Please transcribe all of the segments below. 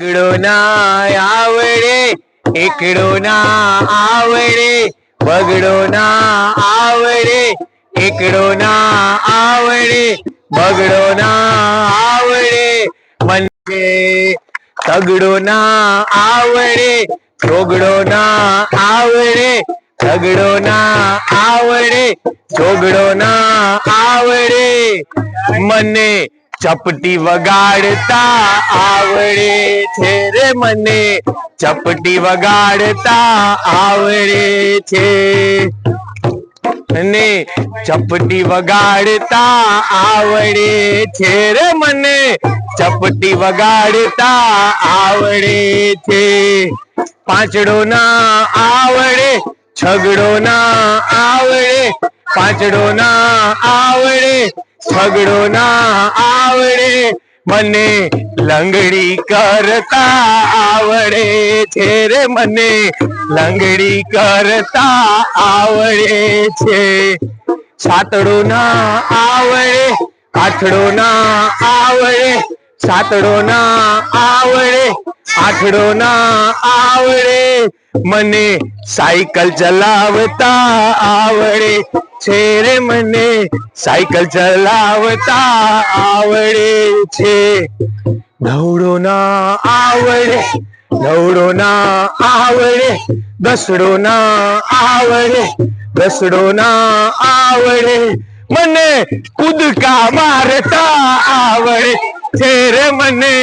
એકડો ના આવડે, એકડો ના આવડે, બગડો ના આવડે, એકડો ના આવડે, બગડો ના આવડે, મને તગડો ના આવડે, ચોગડો ના આવડે, તગડો ના આવડે, ચોગડો ના આવડે, મને ચપટી વગાડતા આવડે છે રે, મને ચપટી વગાડતા આવડે છે, મને ચપટી વગાડતા આવડે છે રે, મને ચપટી વગાડતા આવડે છે. પાંચડો ના આવડે, છગડો ના આવડે, પાંચડો ના આવડે, છગડો ના આવડે, મને લંગડી કરતા આવડે છે રે, મને લંગડી કરતા આવડે છે. સાતડો ના આવડે, આઠડો ના આવડે, સાતડો ના આવડે, આઠડો ના આવડે, મને સાયકલ ચલાવતા આવડે છે રે, મને સાયકલ ચલાવતા આવડે છે. નવડો ના આવડે, નવડો ના આવડે, દસડો ના આવડે, દસડો ના આવડે, મને કૂદકા મારતા આવડે છે રે, મને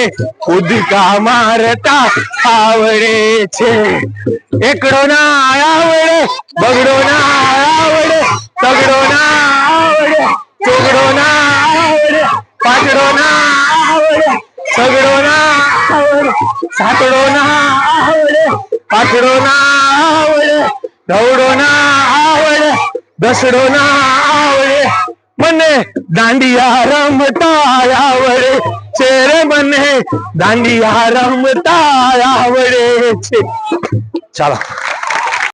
કૂદકા મારતા આવડે છે. એકડો ના આવડે, બગડો ના આવડે, તગડો ના આવડે, ચોગડો ના આવડે, પાંચડો ના આવડે, છગડો ના આવડે, સાતડો ના આવડે, આઠડો ના આવડે, નવડો ના આવડે, દસડો ના આવડે, મને દાંડિયા રમતા આવડે છે રે, મને દાંડિયા રમતા આવડે છે. ચાલો.